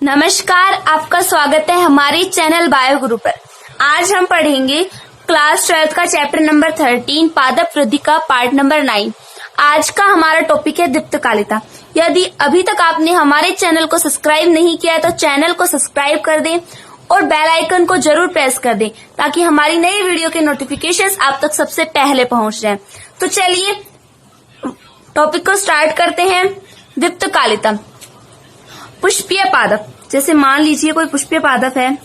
नमस्कार, आपका स्वागत है हमारे चैनल बायो गुरु पर। आज हम पढ़ेंगे क्लास 12 का चैप्टर नंबर 13 पादप वृद्धि का पार्ट नंबर 9। आज का हमारा टॉपिक है दीप्तकालिता। यदि अभी तक आपने हमारे चैनल को सब्सक्राइब नहीं किया है तो चैनल को सब्सक्राइब कर दें और बेल आइकन को जरूर प्रेस कर दें ताकि हमारी नई वीडियो के नोटिफिकेशंस आप तक सबसे पहले पहुंच जाएं। तो चलिए टॉपिक को स्टार्ट करते हैं। दीप्तकालिता। पुष्पीय पादप, जैसे मान लीजिए कोई पुष्पीय पादप है,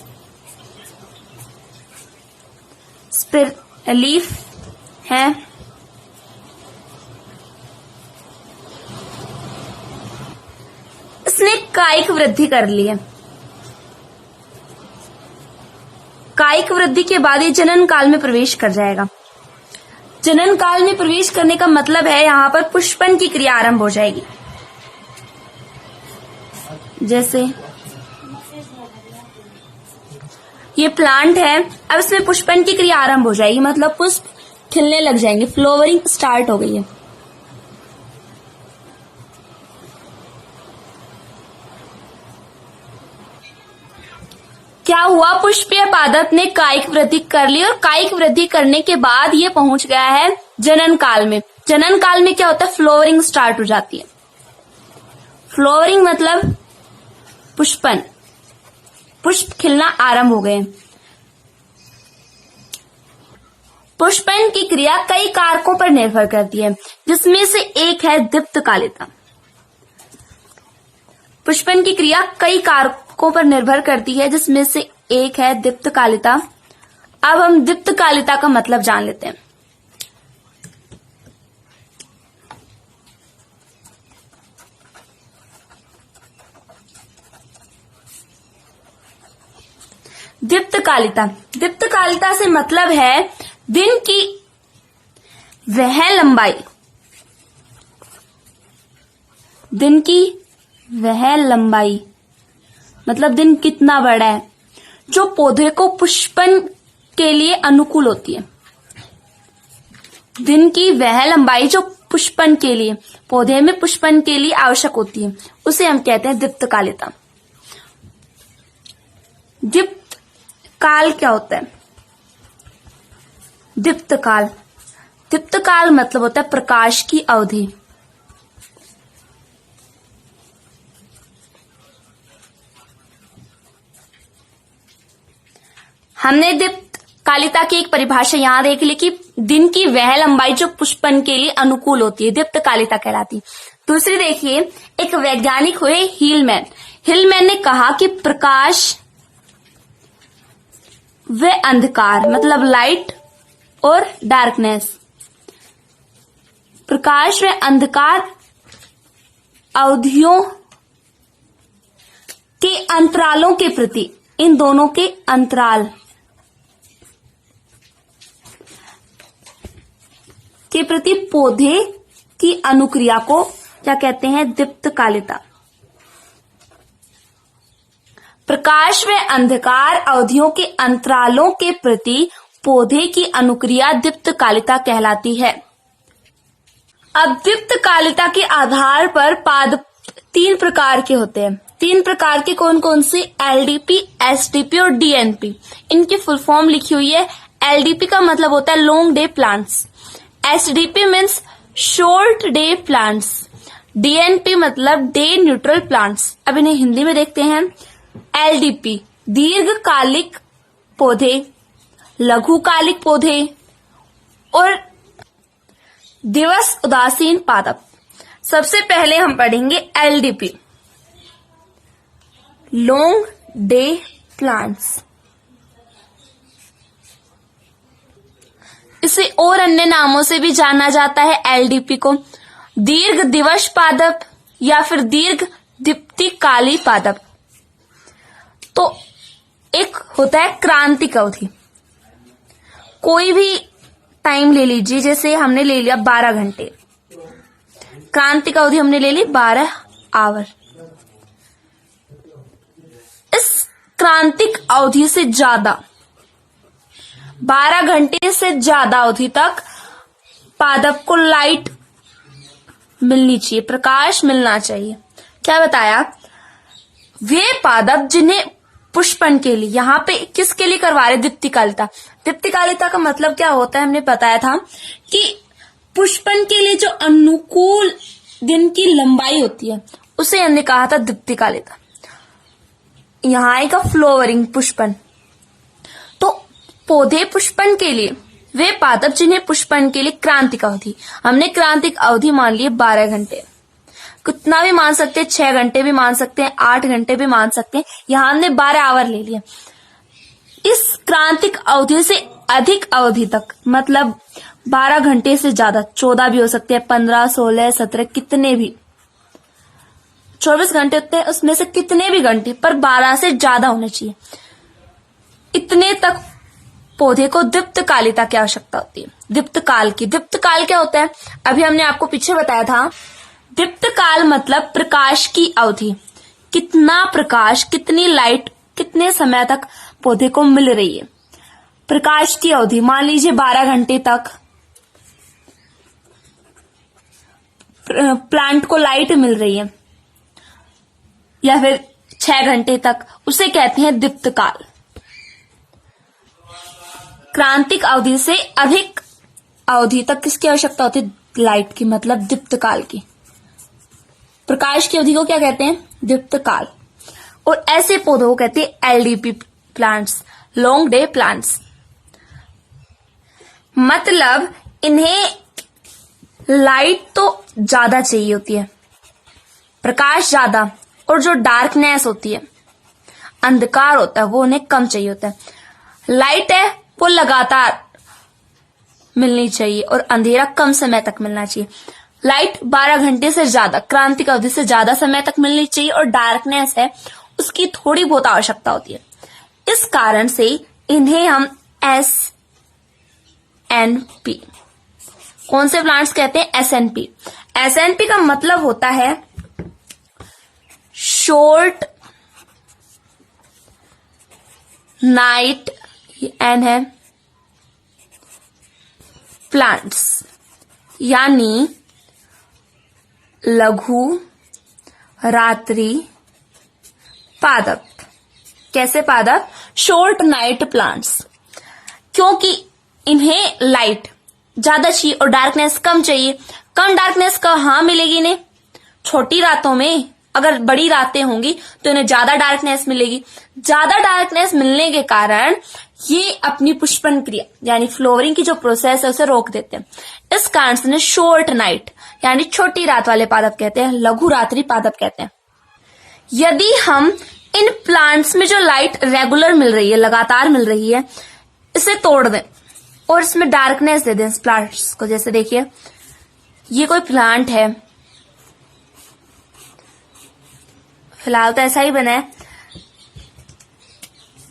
लीफ है, इसने कायिक वृद्धि कर ली है। कायिक वृद्धि के बाद ये जनन काल में प्रवेश कर जाएगा। जनन काल में प्रवेश करने का मतलब है यहाँ पर पुष्पन की क्रिया आरंभ हो जाएगी। जैसे ये प्लांट है, अब इसमें पुष्पन की क्रिया आरंभ हो जाएगी, मतलब पुष्प खिलने लग जाएंगे, फ्लावरिंग स्टार्ट हो गई है। क्या हुआ, पुष्पीय पादप ने कायिक वृद्धि कर ली और कायिक वृद्धि करने के बाद ये पहुंच गया है जनन काल में। जनन काल में क्या होता है, फ्लावरिंग स्टार्ट हो जाती है। फ्लावरिंग मतलब पुष्पन, पुष्प खिलना आरंभ हो गए। पुष्पन की क्रिया कई कारकों पर निर्भर करती है, जिसमें से एक है दीप्तकालिता। पुष्पन की क्रिया कई कारकों पर निर्भर करती है, जिसमें से एक है दीप्तकालिता। अब हम दीप्तकालिता का मतलब जान लेते हैं। दीप्तकालिता, दीप्तकालिता से मतलब है दिन की वह लंबाई, दिन की वह लंबाई मतलब दिन कितना बड़ा है जो पौधे को पुष्पन के लिए अनुकूल होती है। दिन की वह लंबाई जो पुष्पन के लिए, पौधे में पुष्पन के लिए आवश्यक होती है, उसे हम कहते हैं दीप्तकालिता। दीप्त काल क्या होता है? दीप्तकाल, दीप्तकाल मतलब होता है प्रकाश की अवधि। हमने दीप्तकालिता की एक परिभाषा यहां देख ली कि दिन की वह लंबाई जो पुष्पन के लिए अनुकूल होती है, दीप्तकालिता कहलाती। दूसरी देखिए, एक वैज्ञानिक हुए हीलमैन। हीलमैन ने कहा कि प्रकाश व अंधकार मतलब लाइट और डार्कनेस, प्रकाश व अंधकार अवधियों के अंतरालों के प्रति, इन दोनों के अंतराल के प्रति पौधे की अनुक्रिया को क्या कहते हैं, दीप्तकालिता। प्रकाश व अंधकार अवधियों के अंतरालों के प्रति पौधे की अनुक्रिया दीप्तकालिता कहलाती है। अब दीप्तकालिता के आधार पर पादप 3 प्रकार के होते हैं। 3 प्रकार के कौन कौन से? एलडीपी, एसडीपी और डीएनपी। इनकी फुल फॉर्म लिखी हुई है। एलडीपी का मतलब होता है long day plants, SDP means short day plants, DNP मतलब डे न्यूट्रल प्लांट्स। अब इन्हें हिंदी में देखते हैं। एलडीपी दीर्घकालिक पौधे, लघुकालिक पौधे और दिवस उदासीन पादप। सबसे पहले हम पढ़ेंगे एलडीपी, लॉन्ग डे प्लांट्स। इसे और अन्य नामों से भी जाना जाता है एलडीपी को, दीर्घ दिवस पादप या फिर दीर्घ दीप्तिकाली पादप। तो एक होता है क्रांतिक अवधि, कोई भी टाइम ले लीजिए, जैसे हमने ले लिया 12 घंटे, क्रांतिक अवधि हमने ले ली 12 आवर। इस क्रांतिक अवधि से ज्यादा, 12 घंटे से ज्यादा अवधि तक पादप को लाइट मिलनी चाहिए, प्रकाश मिलना चाहिए। क्या बताया? वे पादप जिन्हें पुष्पन के लिए, यहाँ पे किसके लिए करवा रहे, दीप्तिकालिता। दीप्तिकालिता का मतलब क्या होता है, हमने बताया था कि पुष्पन के लिए जो अनुकूल दिन की लंबाई होती है उसे हमने कहा था दीप्तिकालिता। यहाँ आएगा फ्लोवरिंग, पुष्पन। तो पौधे पुष्पन के लिए, वे पादप जिन्हें पुष्पन के लिए क्रांतिक अवधि, हमने क्रांतिक अवधि मान ली 12 घंटे, कितना भी मान सकते हैं, 6 घंटे भी मान सकते हैं, 8 घंटे भी मान सकते हैं, यहां हमने 12 आवर ले लिया। इस क्रांतिक अवधि से अधिक अवधि तक, मतलब 12 घंटे से ज्यादा, 14 भी हो सकते हैं, 15, 16, 17, कितने भी, 24 घंटे होते हैं, उसमें से कितने भी घंटे, पर 12 से ज्यादा होने चाहिए। इतने तक पौधे को दीप्तकालिता की आवश्यकता होती है। दीप्तकाल की, दीप्तकाल क्या होता है, अभी हमने आपको पीछे बताया था। दीप्तकाल मतलब प्रकाश की अवधि, कितना प्रकाश, कितनी लाइट, कितने समय तक पौधे को मिल रही है। प्रकाश की अवधि मान लीजिए 12 घंटे तक प्लांट को लाइट मिल रही है, या फिर 6 घंटे तक, उसे कहते हैं दीप्तकाल। क्रांतिक अवधि से अधिक अवधि तक किसकी आवश्यकता होती है, लाइट की, मतलब दीप्तकाल की। प्रकाश की अवधि को क्या कहते हैं, दीप्तकाल। और ऐसे पौधों को कहते हैं LDP plants, long day plants. मतलब इन्हें लाइट तो ज्यादा चाहिए होती है, प्रकाश ज्यादा, और जो डार्कनेस होती है, अंधकार होता है, वो उन्हें कम चाहिए होता है। लाइट है वो लगातार मिलनी चाहिए और अंधेरा कम समय तक मिलना चाहिए। लाइट 12 घंटे से ज्यादा, क्रांतिक अवधि से ज्यादा समय तक मिलनी चाहिए, और डार्कनेस है उसकी थोड़ी बहुत आवश्यकता होती है। इस कारण से इन्हें हम SNP, कौन से प्लांट्स कहते हैं, SNP। SNP का मतलब होता है शॉर्ट नाइट, एन है, प्लांट्स, यानी लघु रात्रि पादप। कैसे पादप, शॉर्ट नाइट प्लांट्स, क्योंकि इन्हें लाइट ज्यादा चाहिए और डार्कनेस कम चाहिए। कम डार्कनेस कहाँ मिलेगी इन्हें, छोटी रातों में। अगर बड़ी रातें होंगी तो इन्हें ज्यादा डार्कनेस मिलेगी। ज्यादा डार्कनेस मिलने के कारण ये अपनी पुष्पन क्रिया यानी फ्लोवरिंग की जो प्रोसेस है उसे रोक देते हैं। इस कारण से शॉर्ट नाइट यानी छोटी रात वाले पादप कहते हैं, लघु रात्रि पादप कहते हैं। यदि हम इन प्लांट्स में जो लाइट रेगुलर मिल रही है, लगातार मिल रही है, इसे तोड़ दें और इसमें डार्कनेस दे दें इस प्लांट्स को। जैसे देखिए ये कोई प्लांट है, फिलहाल तो ऐसा ही बना है,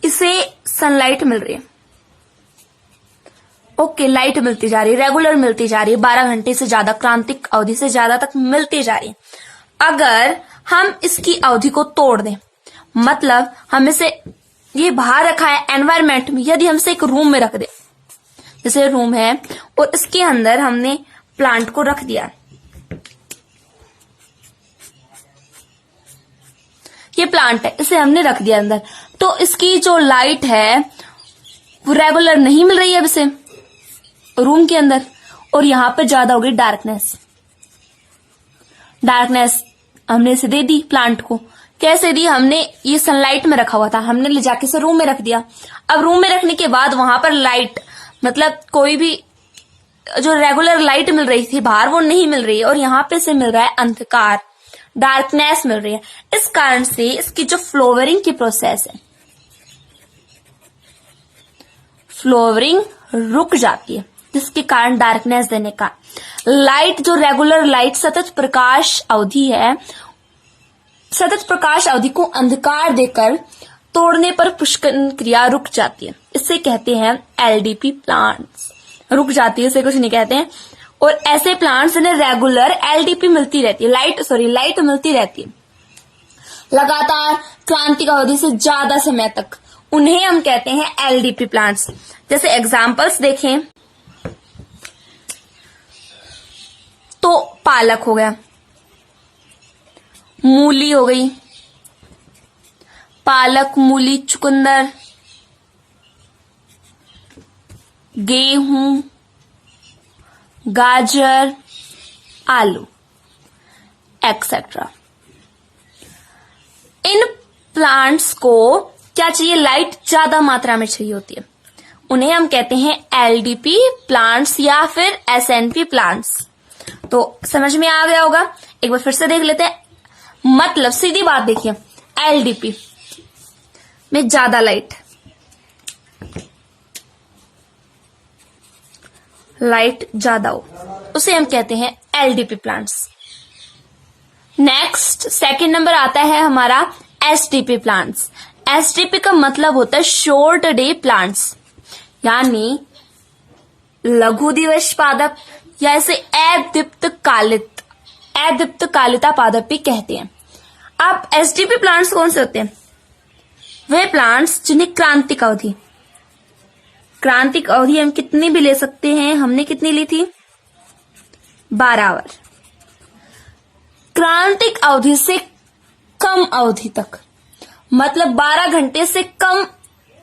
इसे सनलाइट मिल रही है, ओके, लाइट मिलती जा रही है, रेगुलर मिलती जा रही है, 12 घंटे से ज्यादा, क्रांतिक अवधि से ज्यादा तक मिलती जा रही है। अगर हम इसकी अवधि को तोड़ दें, मतलब हम इसे, ये बाहर रखा है एनवायरमेंट में, यदि हम इसे एक रूम में रख दें, जैसे रूम है और इसके अंदर हमने प्लांट को रख दिया, ये प्लांट है, इसे हमने रख दिया अंदर, तो इसकी जो लाइट है वो रेगुलर नहीं मिल रही है अब इसे रूम के अंदर, और यहां पे ज्यादा हो गई डार्कनेस। डार्कनेस हमने इसे दे दी प्लांट को। कैसे दी, हमने ये सनलाइट में रखा हुआ था, हमने ले जाके इसे रूम में रख दिया। अब रूम में रखने के बाद वहां पर लाइट, मतलब कोई भी जो रेगुलर लाइट मिल रही थी बाहर, वो नहीं मिल रही है, और यहाँ पे से मिल रहा है अंधकार, डार्कनेस मिल रही है। इस कारण से इसकी जो फ्लोवरिंग की प्रोसेस है, फ्लोवरिंग रुक जाती है, जिसके कारण डार्कनेस देने का लाइट, जो रेगुलर लाइट सतत प्रकाश अवधि है, सतत प्रकाश अवधि को अंधकार देकर तोड़ने पर पुष्पन क्रिया रुक जाती है। इसे कहते हैं एलडीपी प्लांट्स। रुक जाती है, इसे कुछ नहीं कहते हैं। और ऐसे प्लांट्स जिन्हें रेगुलर एलडीपी मिलती रहती है, लाइट मिलती रहती है लगातार क्रांतिक अवधि से ज्यादा समय तक, उन्हें हम कहते हैं एलडीपी प्लांट्स। जैसे एग्जांपल्स देखें तो पालक हो गया, मूली हो गई, पालक, मूली, चुकंदर, गेहूं, गाजर, आलू एक्सेट्रा। इन प्लांट्स को क्या चाहिए? लाइट ज्यादा मात्रा में चाहिए होती है। उन्हें हम कहते हैं एलडीपी प्लांट्स या फिर एसएनपी प्लांट्स। तो समझ में आ गया होगा। एक बार फिर से देख लेते हैं। मतलब सीधी बात देखिए, एलडीपी में ज्यादा लाइट ज्यादा हो, उसे हम कहते हैं LDP plants. Next second number आता है हमारा एसटीपी प्लांट्स। एसटीपी का मतलब होता है शॉर्ट डे प्लांट्स, यानी लघु दिवस पादप या इसे अदीप्त कालिता पादप भी कहते हैं। अब एसटीपी प्लांट्स कौन से होते हैं? वे प्लांट्स जिन्हें क्रांतिक अवधि हम कितनी भी ले सकते हैं। हमने कितनी ली थी? 12 आवर। क्रांतिक अवधि से कम अवधि तक, मतलब 12 घंटे से कम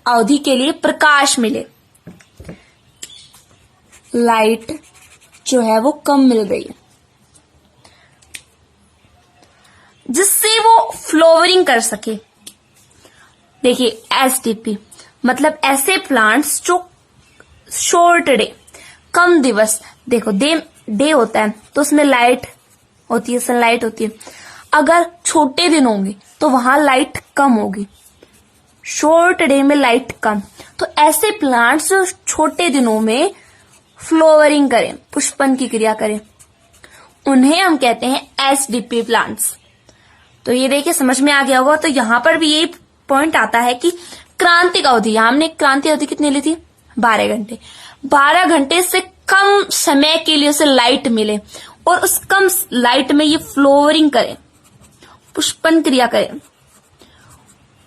अवधि के लिए प्रकाश मिले, लाइट जो है वो कम मिल रही है, जिससे वो फ्लावरिंग कर सके। देखिए एसटीपी मतलब ऐसे प्लांट्स जो शॉर्ट डे, कम दिवस, देखो डे होता है तो उसमें लाइट होती है, सनलाइट होती है। अगर छोटे दिन होंगे तो वहां लाइट कम होगी, शॉर्ट डे में लाइट कम। तो ऐसे प्लांट्स जो छोटे दिनों में फ्लावरिंग करें, पुष्पन की क्रिया करें, उन्हें हम कहते हैं एसडीपी प्लांट्स। तो ये देखिए समझ में आ गया होगा। तो यहां पर भी यही पॉइंट आता है कि क्रांतिक अवधि, हमने क्रांतिक अवधि कितनी ली थी? 12 घंटे। 12 घंटे से कम समय के लिए उसे लाइट मिले और उस कम लाइट में ये फ्लावरिंग करे, पुष्पन क्रिया करे,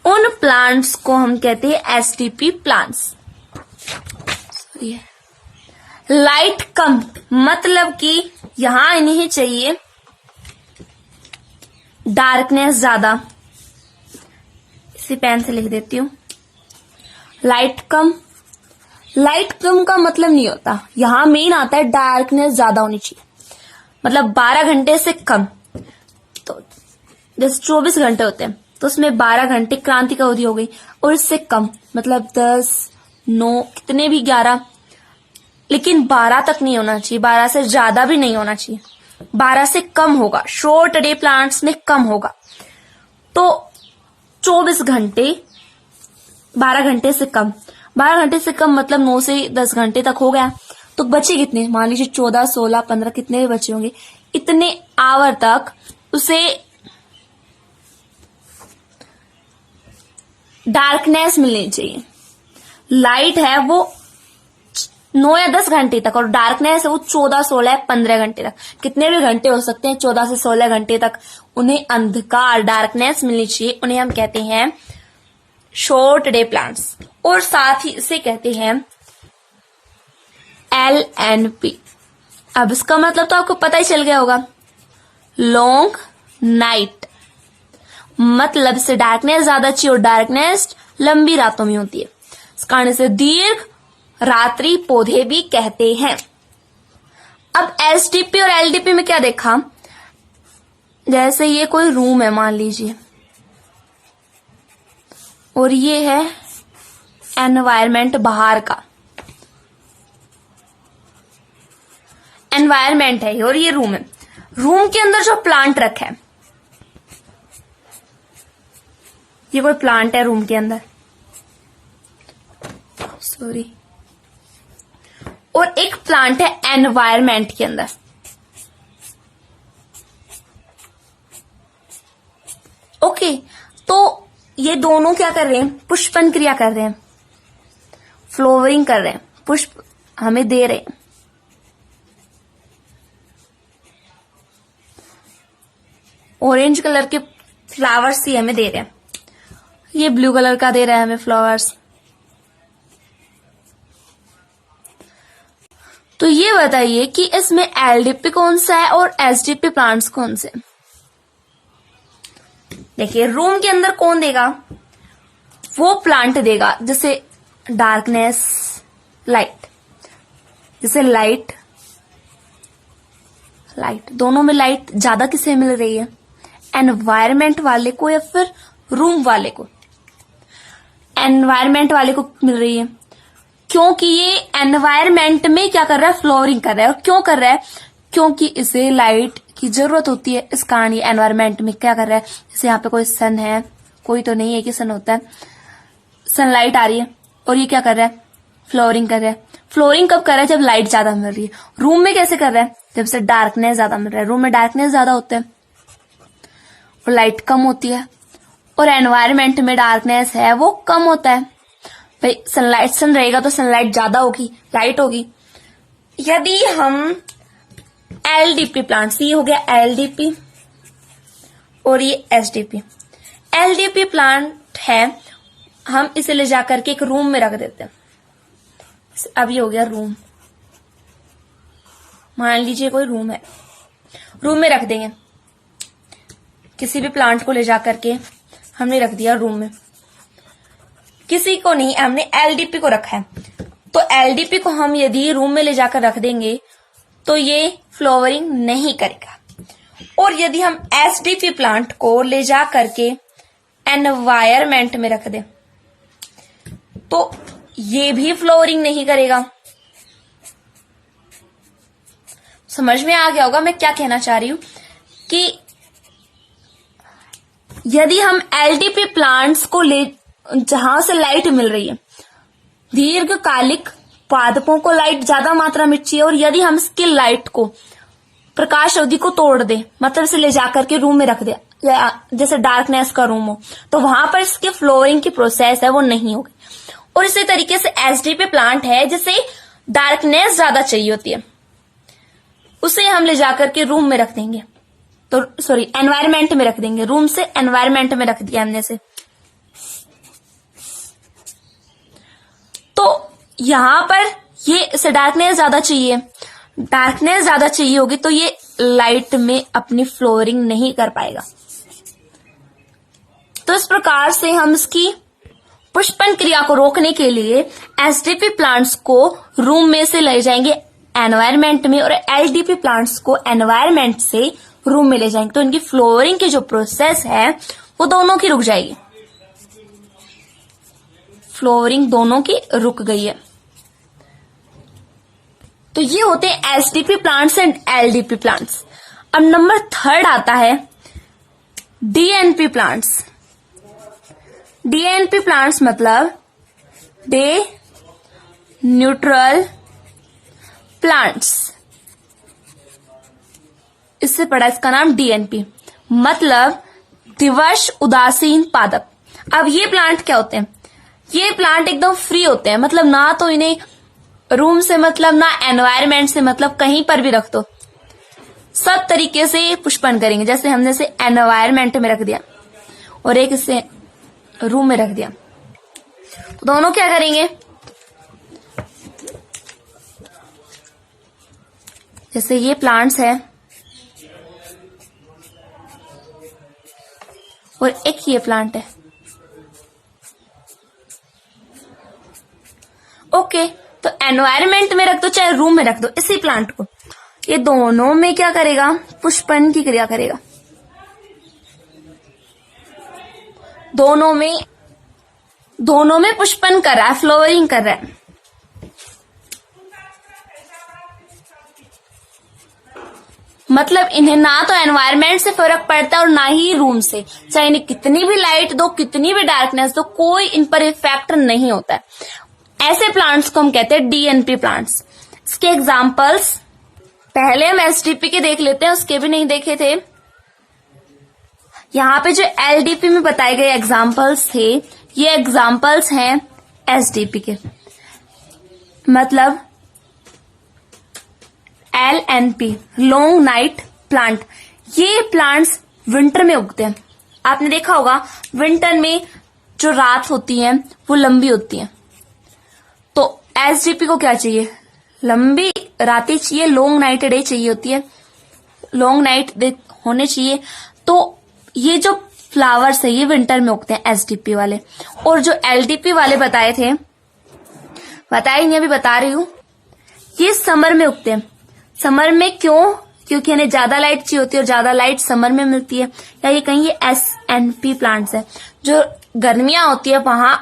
उन प्लांट्स को हम कहते हैं एसटीपी प्लांट्स। लाइट कम मतलब कि यहां इन्हें चाहिए डार्कनेस ज्यादा। इसी पेन से लिख देती हूं। लाइट कम का मतलब नहीं होता, यहां मेन आता है डार्कनेस ज्यादा होनी चाहिए। मतलब 12 घंटे से कम, तो जैसे 24 घंटे होते हैं तो उसमें 12 घंटे क्रांतिक अवधि हो गई, और इससे कम मतलब 10, 9, कितने भी 11, लेकिन 12 तक नहीं होना चाहिए, 12 से ज्यादा भी नहीं होना चाहिए, 12 से कम होगा। शॉर्ट डे प्लांट्स में कम होगा। तो 24 घंटे, 12 घंटे से कम, 12 घंटे से कम मतलब 9 से 10 घंटे तक हो गया। तो बचे कितने? मान लीजिए 14, 16, 15 कितने भी बचे होंगे, इतने आवर तक उसे डार्कनेस मिलनी चाहिए। लाइट है वो 9 या 10 घंटे तक, और डार्कनेस है वो 14, 16, 15 घंटे तक, कितने भी घंटे हो सकते हैं, 14 से 16 घंटे तक उन्हें अंधकार, डार्कनेस मिलनी चाहिए। उन्हें हम कहते हैं शॉर्ट डे प्लांट्स, और साथ ही इसे कहते हैं एलएनपी। अब इसका मतलब तो आपको पता ही चल गया होगा, लॉन्ग नाइट, मतलब से डार्कनेस ज्यादा चाहिए, और डार्कनेस लंबी रातों में होती है, इस कारण से दीर्घ रात्रि पौधे भी कहते हैं। अब एसडीपी और एलडीपी में क्या देखा? जैसे ये कोई रूम है मान लीजिए, और ये है एनवायरमेंट, बाहर का एनवायरमेंट है, और ये रूम है। रूम के अंदर जो प्लांट रखा है, ये कोई प्लांट है रूम के अंदर, सॉरी, और एक प्लांट है एनवायरमेंट के अंदर। ओके, तो ये दोनों क्या कर रहे हैं? पुष्पन क्रिया कर रहे हैं, फ्लावरिंग कर रहे हैं, पुष्प हमें दे रहे हैं। ऑरेंज कलर के फ्लावर्स ही हमें दे रहे हैं, ये ब्लू कलर का दे रहा है हमें फ्लावर्स। तो ये बताइए कि इसमें एलडीपी कौन सा है और एसडीपी प्लांट्स कौन से? देखिए रूम के अंदर कौन देगा? वो प्लांट देगा, जैसे डार्कनेस, लाइट, जैसे लाइट दोनों में लाइट ज्यादा किसे मिल रही है, एनवायरमेंट वाले को या फिर रूम वाले को? एनवायरमेंट वाले को मिल रही है, क्योंकि ये एनवायरमेंट में क्या कर रहा है, फ्लोरिंग कर रहा है। और क्यों कर रहा है? क्योंकि इसे लाइट की जरूरत होती है, इस कारण ये एनवायरमेंट में क्या कर रहा है। जैसे यहाँ पे कोई सन है, कोई तो नहीं है कि सन होता है, सनलाइट आ रही है और ये क्या कर रहा है, फ्लोरिंग कर रहा है। फ्लोरिंग कब कर रहा है? जब लाइट ज्यादा मिल रही है। रूम में कैसे कर रहा है? जब से डार्कनेस ज्यादा मिल रहा है। रूम में डार्कनेस ज्यादा होता है और लाइट कम होती है, और एनवायरमेंट में डार्कनेस है वो कम होता है। भाई सनलाइट, सन रहेगा तो सनलाइट ज्यादा होगी, लाइट होगी। यदि हम एलडीपी प्लांट्स, ये हो गया एलडीपी और ये एसडीपी। एलडीपी प्लांट है, हम इसे ले जाकर के एक रूम में रख देते हैं। अब ये हो गया रूम, मान लीजिए कोई रूम है, रूम में रख देंगे। किसी भी प्लांट को ले जाकर के हमने रख दिया रूम में, किसी को नहीं, हमने एलडीपी को रखा है। तो एलडीपी को हम यदि रूम में ले जाकर रख देंगे तो ये फ्लावरिंग नहीं करेगा। और यदि हम एसडीपी प्लांट को ले जा करके एनवायरमेंट में रख दें तो ये भी फ्लावरिंग नहीं करेगा। समझ में आ गया होगा मैं क्या कहना चाह रही हूं, कि यदि हम एलडीपी प्लांट्स को ले, जहां से लाइट मिल रही है, दीर्घकालिक पादपों को लाइट ज्यादा मात्रा में चाहिए, और यदि हम इसकी लाइट को, प्रकाश अवधि को तोड़ दे, मतलब इसे ले जाकर के रूम में रख दे, जैसे डार्कनेस का रूम हो, तो वहां पर इसके फ्लोरिंग की प्रोसेस है वो नहीं होगी। और इसी तरीके से एसडीपी प्लांट है जिसे डार्कनेस ज्यादा चाहिए होती है, उसे हम ले जाकर के रूम में रख देंगे, तो सॉरी एनवायरमेंट में रख देंगे। रूम से एनवायरमेंट में रख दिया हमने से। तो यहां पर ये इसे डार्कनेस ज्यादा चाहिए, डार्कनेस ज्यादा चाहिए होगी तो ये लाइट में अपनी फ्लोरिंग नहीं कर पाएगा। तो इस प्रकार से हम इसकी पुष्पन क्रिया को रोकने के लिए एसडीपी प्लांट्स को रूम में से ले जाएंगे एनवायरमेंट में, और एलडीपी प्लांट्स को एनवायरमेंट से रूम में ले जाएंगे। तो इनकी फ्लोरिंग की जो प्रोसेस है वो दोनों की रुक जाएगी, फ्लोरिंग दोनों की रुक गई है। तो ये होते हैं SDP plants and LDP plants. अब नंबर 3 आता है डीएनपी प्लांट्स। डीएनपी प्लांट्स मतलब डे न्यूट्रल प्लांट्स, इससे पढ़ा, इसका नाम डीएनपी मतलब दिवस उदासीन पादप। अब ये प्लांट क्या होते हैं? ये प्लांट एकदम फ्री होते हैं, मतलब ना तो इन्हें रूम से मतलब, ना एनवायरमेंट से मतलब, कहीं पर भी रख दो सब तरीके से पुष्पन करेंगे। जैसे हमने इसे एनवायरमेंट में रख दिया और एक इसे रूम में रख दिया, तो दोनों क्या करेंगे? जैसे ये प्लांट्स है और एक ये प्लांट है, ओके, तो एनवायरमेंट में रख दो चाहे रूम में रख दो इसी प्लांट को, ये दोनों में क्या करेगा? पुष्पन की क्रिया करेगा। दोनों में पुष्पन कर रहा है, फ्लावरिंग कर रहा है। मतलब इन्हें ना तो एनवायरमेंट से फर्क पड़ता है और ना ही रूम से, चाहे इन्हें कितनी भी लाइट दो, कितनी भी डार्कनेस दो, कोई इन पर इफेक्ट नहीं होता है। ऐसे प्लांट्स को हम कहते हैं डीएनपी प्लांट्स। इसके एग्जाम्पल्स पहले हम एसडीपी के देख लेते हैं, उसके भी नहीं देखे थे। यहाँ पे जो एलडीपी में बताए गए एग्जाम्पल्स थे, ये एग्जाम्पल्स हैं एसडीपी के। मतलब एलएनपी लॉन्ग नाइट प्लांट, ये प्लांट्स विंटर में उगते हैं। आपने देखा होगा विंटर में जो रात होती है वो लंबी होती है, तो एसडीपी को क्या चाहिए? लंबी रातें चाहिए, लॉन्ग नाइट डे चाहिए होती है, लॉन्ग नाइट डे होने चाहिए। तो ये जो फ्लावर्स है ये विंटर में उगते हैं एसटीपी वाले। और जो एलटीपी वाले बताए थे, बताए नहीं अभी बता रही हूँ, ये समर में उगते हैं। समर में क्यों? क्योंकि इन्हें ज्यादा लाइट चाहिए होती है और ज्यादा लाइट समर में मिलती है। या ये कहीं ये एसएनपी प्लांट्स है, जो गर्मियां होती है वहां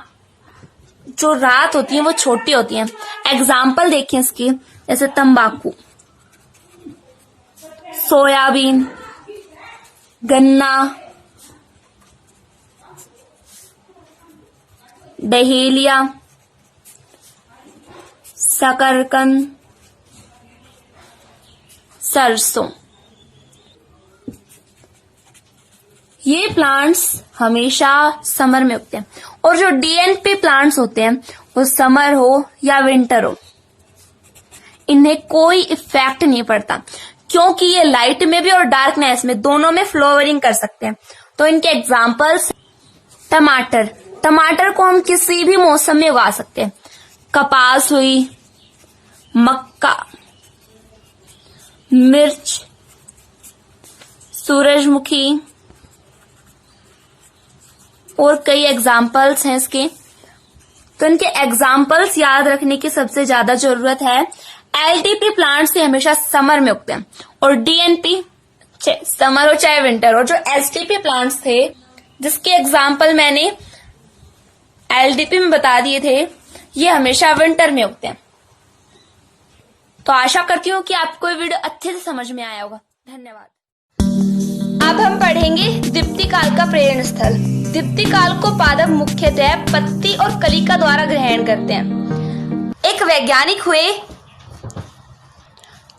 जो रात होती है वो छोटी होती है। एग्जाम्पल देखिए इसकी, जैसे तंबाकू, सोयाबीन, गन्ना, डहेलिया, शकरकंद, सरसों। ये प्लांट्स हमेशा समर में उगते हैं। और जो डीएनपी प्लांट्स होते हैं वो समर हो या विंटर हो, इन्हें कोई इफेक्ट नहीं पड़ता, क्योंकि ये लाइट में भी और डार्कनेस में दोनों में फ्लावरिंग कर सकते हैं। तो इनके एग्जांपल्स, टमाटर, टमाटर को हम किसी भी मौसम में उगा सकते हैं। कपास हुई, मक्का, मिर्च, सूरजमुखी और कई एग्जाम्पल्स हैं इसके। तो इनके एग्जाम्पल्स याद रखने की सबसे ज्यादा जरूरत है। एलटीपी प्लांट्स से हमेशा समर में उगते हैं और डीएनपी समर हो चाहे विंटर। और जो एसटीपी प्लांट्स थे जिसके एग्जाम्पल मैंने एलटीपी में बता दिए थे, ये हमेशा विंटर में उगते हैं। तो आशा करती हूँ कि आपको ये वीडियो अच्छे से समझ में आया होगा। धन्यवाद। अब हम पढ़ेंगे दीप्ति काल का प्रेरण स्थल। दीप्ति काल को पादप मुख्यतः पत्ती और कलिका द्वारा ग्रहण करते हैं। एक वैज्ञानिक हुए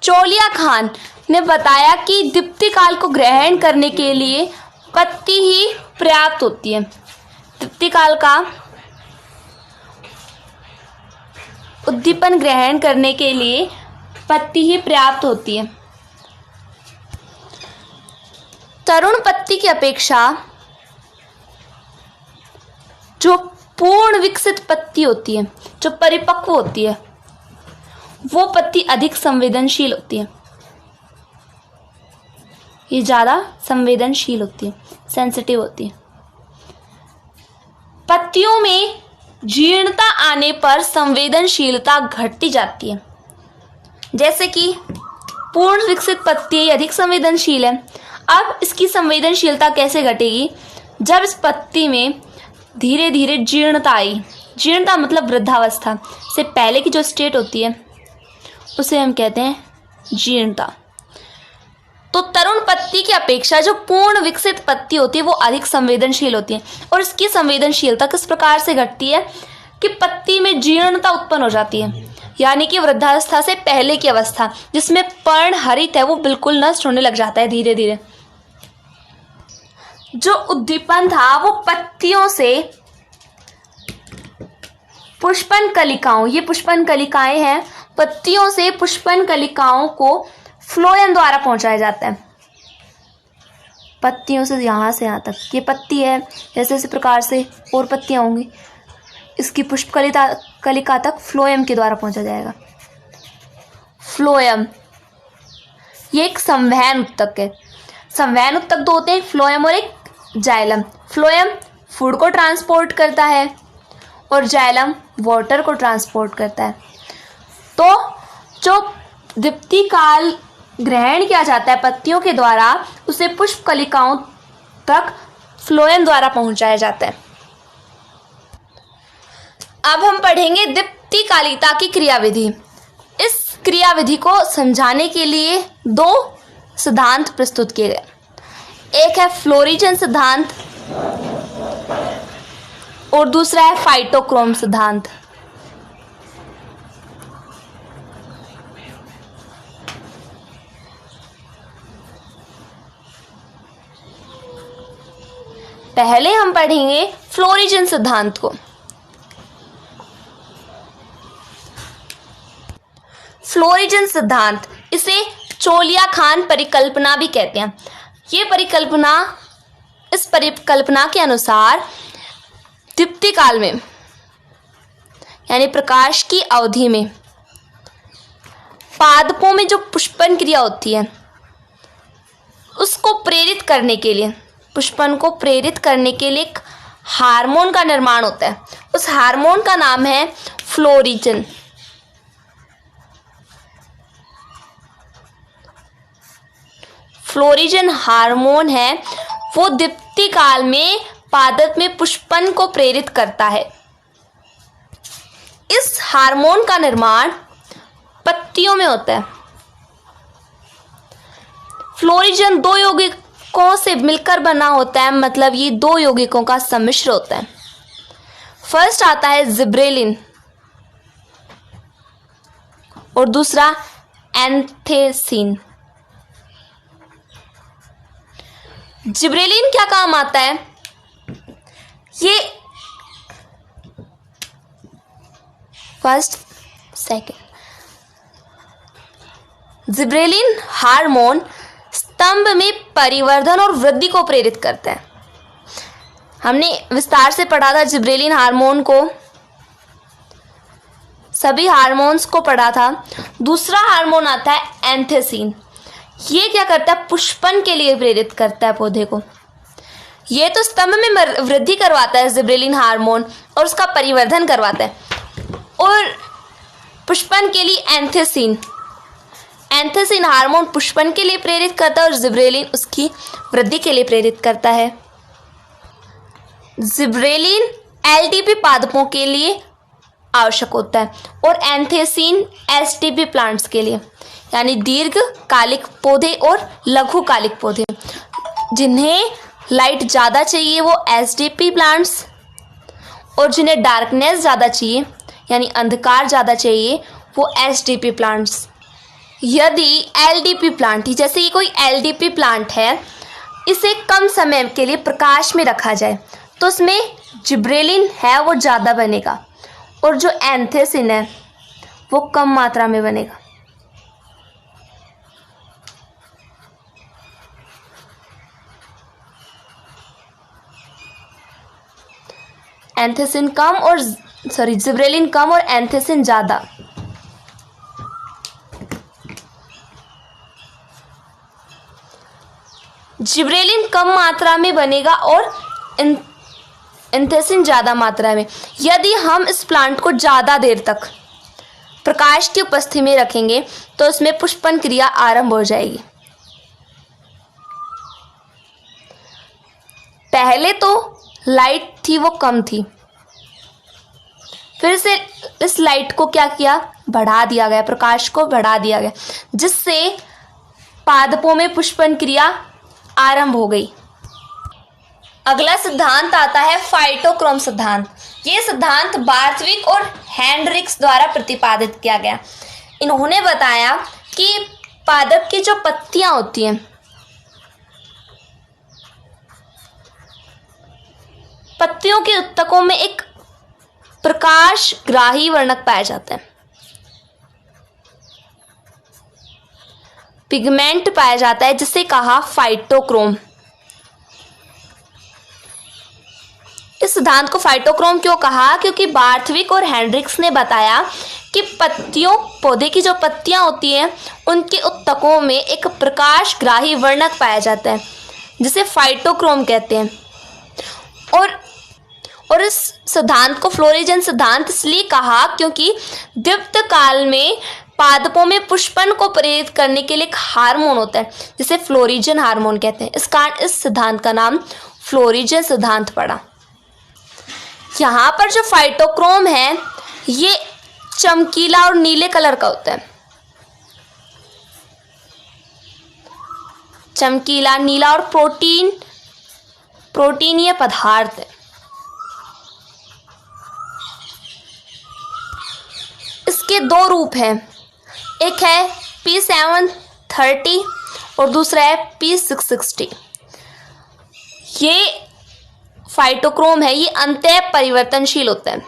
चोलिया खान ने बताया कि दीप्ति काल को ग्रहण करने के लिए पत्ती ही पर्याप्त होती है। दीप्ति काल का उद्दीपन ग्रहण करने के लिए पत्ती ही पर्याप्त होती है। तरुण पत्ती की अपेक्षा जो पूर्ण विकसित पत्ती होती है, जो परिपक्व होती है, वो पत्ती अधिक संवेदनशील होती है। ये ज्यादा संवेदनशील होती है, सेंसिटिव होती है। पत्तियों में जीर्णता आने पर संवेदनशीलता घटती जाती है। जैसे कि पूर्ण विकसित पत्ती अधिक संवेदनशील है। अब इसकी संवेदनशीलता कैसे घटेगी? जब इस पत्ती में धीरे धीरे जीर्णता आई। जीर्णता मतलब वृद्धावस्था से पहले की जो स्टेट होती है उसे हम कहते हैं जीर्णता। तो तरुण पत्ती की अपेक्षा जो पूर्ण विकसित पत्ती होती है वो अधिक संवेदनशील होती है। और इसकी संवेदनशीलता किस प्रकार से घटती है कि पत्ती में जीर्णता उत्पन्न हो जाती है, यानी कि वृद्धावस्था से पहले की अवस्था जिसमें पर्ण हरित है वो बिल्कुल नष्ट होने लग जाता है धीरे धीरे। जो उद्दीपन था वो पत्तियों से पुष्पन कलिकाओं, ये पुष्पन कलिकाएं हैं, पत्तियों से पुष्पन कलिकाओं को फ्लोएम द्वारा पहुंचाया जाता है। पत्तियों से यहां से यहां तक ये पत्ती है, जैसे इस प्रकार से और पत्तियां होंगी, इसकी पुष्प कलिका तक फ्लोएम के द्वारा पहुंचा जाएगा। फ्लोएम ये एक संवहन उत्तक है। संवहन उत्तक दो होते हैं, फ्लोएम और एक जाइलम। फ्लोएम फूड को ट्रांसपोर्ट करता है और जाइलम वाटर को ट्रांसपोर्ट करता है। तो जो दीप्ति काल ग्रहण किया जाता है पत्तियों के द्वारा, उसे पुष्प कलिकाओं तक फ्लोएम द्वारा पहुंचाया जाता है। अब हम पढ़ेंगे दीप्ति कालिता की क्रियाविधि। इस क्रियाविधि को समझाने के लिए दो सिद्धांत प्रस्तुत किए गए। एक है फ्लोरीजन सिद्धांत और दूसरा है फाइटोक्रोम सिद्धांत। पहले हम पढ़ेंगे फ्लोरीजन सिद्धांत को। फ्लोरीजन सिद्धांत, इसे चोलिया खान परिकल्पना भी कहते हैं। ये परिकल्पना, इस परिकल्पना के अनुसार दीप्ति काल में यानी प्रकाश की अवधि में पादपों में जो पुष्पन क्रिया होती है उसको प्रेरित करने के लिए पुष्पन को प्रेरित करने के लिए एक हार्मोन का निर्माण होता है। उस हार्मोन का नाम है फ्लोरिजन। फ्लोरिजन हार्मोन है, वो दीप्ति काल में पादप में पुष्पन को प्रेरित करता है। इस हार्मोन का निर्माण पत्तियों में होता है। फ्लोरिजन दो यौगिकों से मिलकर बना होता है, मतलब ये दो यौगिकों का सम्मिश्र होता है। फर्स्ट आता है जिब्रेलिन और दूसरा एंथेसिन। जिब्रेलिन क्या काम आता है? ये फर्स्ट सेकंड, जिब्रेलिन हार्मोन स्तंभ में परिवर्धन और वृद्धि को प्रेरित करता है। हमने विस्तार से पढ़ा था जिब्रेलिन हार्मोन को, सभी हार्मोन्स को पढ़ा था। दूसरा हार्मोन आता है एंथेसिन। ये क्या करता है? पुष्पन के लिए प्रेरित करता है पौधे को। ये तो स्तंभ में वृद्धि करवाता है जिब्रेलिन हार्मोन और उसका परिवर्धन करवाता है, और पुष्पन के लिए एंथेसिन हार्मोन पुष्पन के लिए प्रेरित करता है और जिब्रेलिन उसकी वृद्धि के लिए प्रेरित करता है। जिब्रेलिन एलटीपी पादपों के लिए आवश्यक होता है और एंथेसिन एसटीपी प्लांट्स के लिए, यानी दीर्घकालिक पौधे और लघुकालिक पौधे। जिन्हें लाइट ज़्यादा चाहिए वो एसटीपी प्लांट्स, और जिन्हें डार्कनेस ज़्यादा चाहिए यानी अंधकार ज़्यादा चाहिए वो एसटीपी प्लांट्स। यदि एलडीपी प्लांट, जैसे ये कोई एलडीपी प्लांट है, इसे कम समय के लिए प्रकाश में रखा जाए तो उसमें जिब्रेलिन है वो ज़्यादा बनेगा और जो एंथेसिन है वो कम मात्रा में बनेगा। जिब्रेलिन कम और एंथेसिन ज़्यादा। जिब्रेलिन कम मात्रा में बनेगा और एंथेसिन ज़्यादा मात्रा में। यदि हम इस प्लांट को ज़्यादा देर तक प्रकाश की उपस्थिति में रखेंगे तो इसमें पुष्पन क्रिया आरंभ हो जाएगी। पहले तो लाइट थी वो कम थी, फिर से इस लाइट को क्या किया? बढ़ा दिया गया, प्रकाश को बढ़ा दिया गया, जिससे पादपों में पुष्पन क्रिया आरंभ हो गई। अगला सिद्धांत आता है फाइटोक्रोम सिद्धांत। ये सिद्धांत बार्थविक और हेनरिक्स द्वारा प्रतिपादित किया गया। इन्होंने बताया कि पादप की जो पत्तियां होती हैं, पत्तियों के उत्तकों में एक प्रकाशग्राही वर्णक पाया जाता है, पिगमेंट पाया जाता है, जिसे कहा फाइटोक्रोम। इस सिद्धांत को फाइटोक्रोम क्यों कहा? क्योंकि बार्थविक और हेनरिक्स ने बताया कि पौधे की जो पत्तियां होती हैं उनके उत्तकों में एक प्रकाशग्राही वर्णक पाया जाता है, जिसे फाइटोक्रोम कहते हैं। और इस सिद्धांत को फ्लोरिजन सिद्धांत इसलिए कहा क्योंकि दीप्त काल में पादपों में पुष्पन को प्रेरित करने के लिए एक हार्मोन होता है, जिसे फ्लोरिजन हार्मोन कहते हैं। इस कारण इस सिद्धांत का नाम फ्लोरिजन सिद्धांत पड़ा। यहाँ पर जो फाइटोक्रोम है ये चमकीला और नीले कलर का होता है। चमकीला, नीला, और प्रोटीनीय पदार्थ है। इसके दो रूप हैं, एक है P730 और दूसरा है P660। ये फाइटोक्रोम है, ये अंतः परिवर्तनशील होता है।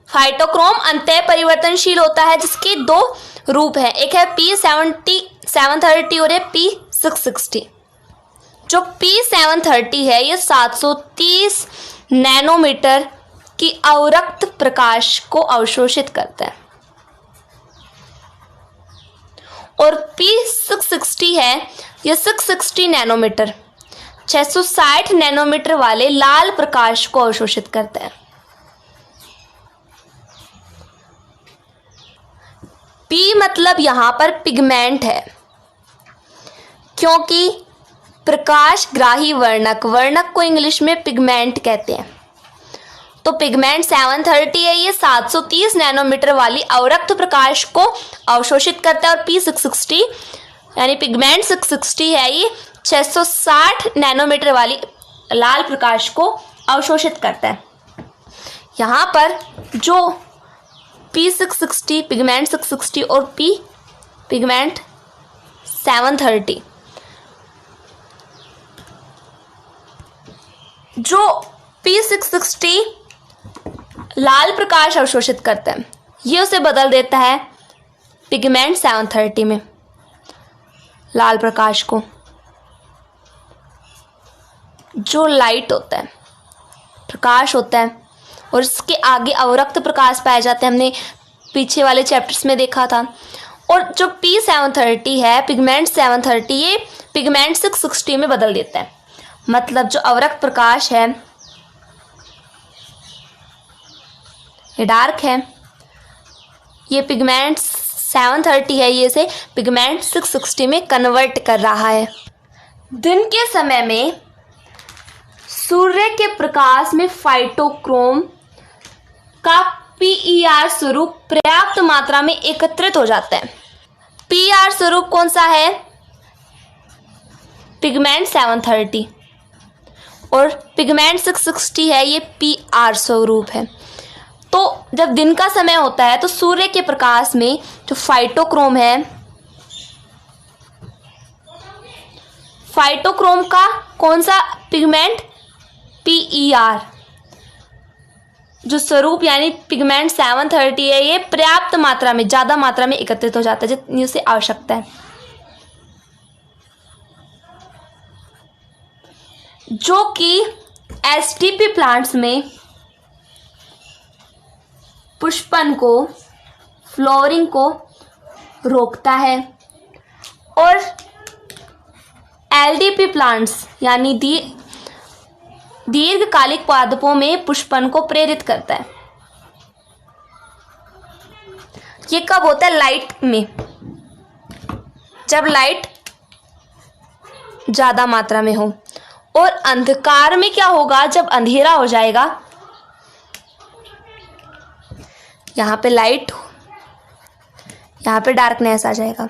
फाइटोक्रोम अंतः परिवर्तनशील होता है, जिसके दो रूप हैं, एक है P730 और एक P660। जो P730 है ये 730 नैनोमीटर की अवरक्त प्रकाश को अवशोषित करता है। और P660 है ये 660 नैनोमीटर 660 नैनोमीटर वाले लाल प्रकाश को अवशोषित करता है। P मतलब यहां पर पिगमेंट है, क्योंकि प्रकाश ग्राही वर्णक को इंग्लिश में पिगमेंट कहते हैं। तो पिगमेंट 730 है, ये 730 नैनोमीटर वाली अवरक्त प्रकाश को अवशोषित करता है और P660 यानी पिगमेंट 660 है, ये 660 नैनोमीटर वाली लाल प्रकाश को अवशोषित करता है। यहाँ पर जो P660 पिगमेंट 660 और P पिगमेंट 730 जो P660 लाल प्रकाश अवशोषित करता है, ये उसे बदल देता है पिगमेंट 730 में लाल प्रकाश को। जो लाइट होता है, प्रकाश होता है, और इसके आगे अवरक्त प्रकाश पाए जाते हैं, हमने पीछे वाले चैप्टर्स में देखा था। और जो P730 है पिगमेंट 730, ये पिगमेंट 660 में बदल देता है। मतलब जो अवरक्त प्रकाश है ये डार्क है, ये पिगमेंट 730 है, ये इसे पिगमेंट 660 में कन्वर्ट कर रहा है। दिन के समय में सूर्य के प्रकाश में फाइटोक्रोम का PER स्वरूप पर्याप्त मात्रा में एकत्रित हो जाता है। PER स्वरूप कौन सा है? पिगमेंट 730 और पिगमेंट 660 है, ये PR स्वरूप है। तो जब दिन का समय होता है तो सूर्य के प्रकाश में जो फाइटोक्रोम है, फाइटोक्रोम का कौन सा पिगमेंट? PER जो स्वरूप यानी पिगमेंट 730 है, ये पर्याप्त मात्रा में, ज्यादा मात्रा में एकत्रित हो जाता है जितनी उसे आवश्यकता है। जो कि SDP प्लांट्स में पुष्पन को, फ्लोरिंग को रोकता है, और LDP प्लांट्स यानी दीर्घकालिक पादपों में पुष्पन को प्रेरित करता है। ये कब होता है? लाइट में, जब लाइट ज्यादा मात्रा में हो। और अंधकार में क्या होगा? जब अंधेरा हो जाएगा, यहाँ पे लाइट, यहाँ पे डार्कनेस आ जाएगा।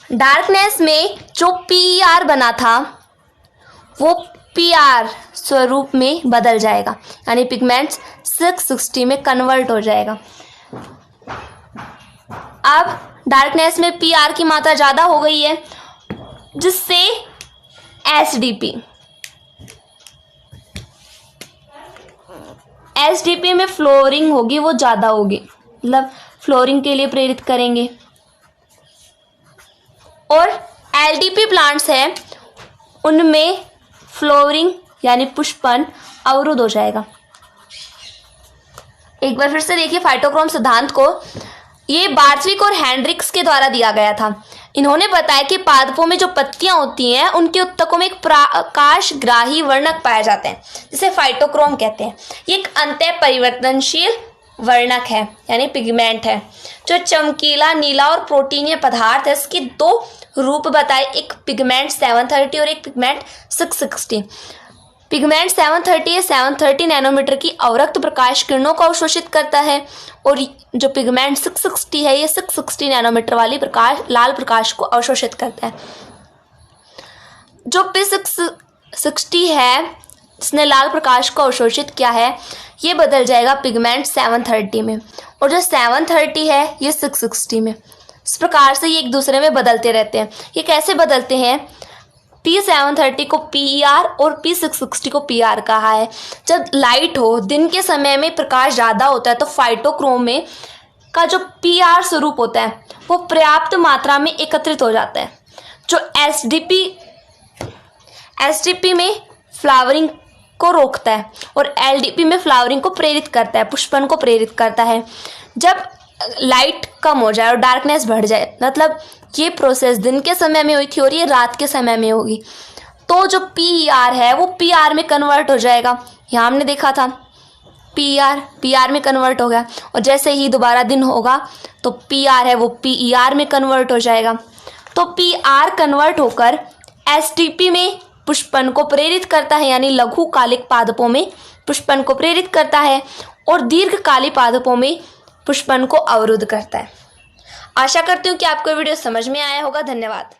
डार्कनेस में जो PER बना था वो PR स्वरूप में बदल जाएगा, यानी पिगमेंट 660 में कन्वर्ट हो जाएगा। अब डार्कनेस में PR की मात्रा ज़्यादा हो गई है, जिससे SDP में फ्लोरिंग होगी, वो ज़्यादा होगी, मतलब फ्लोरिंग के लिए प्रेरित करेंगे। और LDP प्लांट्स है, उनमें फ्लोरिंग यानी पुष्पन अवरुद्ध हो जाएगा। एक बार फिर से देखिए फाइटोक्रोम सिद्धांत को। ये बार्थविक और हेंड्रिक्स के द्वारा दिया गया था। इन्होंने बताया कि पादपों में जो पत्तियां होती हैं उनके उत्तकों में एक प्रकाशग्राही वर्णक पाया जाते हैं, जिसे फाइटोक्रोम कहते हैं। ये एक अंतः परिवर्तनशील वर्णक है, यानी पिगमेंट है, जो चमकीला नीला और प्रोटीनीय पदार्थ है। इसके दो रूप बताए, एक पिगमेंट 730 और एक पिगमेंट 660। पिगमेंट 730 नैनोमीटर की अवरक्त प्रकाश किरणों को अवशोषित करता है, और जो पिगमेंट 660 है, ये 660 नैनोमीटर वाली लाल प्रकाश को अवशोषित करता है। जो P660 है, जिसने लाल प्रकाश को अवशोषित किया है, ये बदल जाएगा पिगमेंट 730 में, और जो 730 है ये 660 में। इस प्रकार से ये एक दूसरे में बदलते रहते हैं। ये कैसे बदलते हैं? P730 को PER और P660 को PR कहा है। जब लाइट हो, दिन के समय में प्रकाश ज़्यादा होता है, तो फाइटोक्रोम में का जो PR स्वरूप होता है वो पर्याप्त मात्रा में एकत्रित हो जाता है, जो SDP में फ्लावरिंग को रोकता है और LDP में फ्लावरिंग को प्रेरित करता है, पुष्पन को प्रेरित करता है। जब लाइट कम हो जाए और डार्कनेस बढ़ जाए, मतलब ये प्रोसेस दिन के समय में हुई थी और ये रात के समय में होगी, तो जो PER है वो PR में कन्वर्ट हो जाएगा। यहाँ हमने देखा था PR में कन्वर्ट हो गया, और जैसे ही दोबारा दिन होगा तो PR है वो PER में कन्वर्ट हो जाएगा। तो PR कन्वर्ट होकर STP में पुष्पन को प्रेरित करता है, यानी लघुकालिक पादपों में पुष्पन को प्रेरित करता है, और दीर्घकालिक पादपों में पुष्पन को अवरुद्ध करता है। आशा करती हूँ कि आपको वीडियो समझ में आया होगा। धन्यवाद।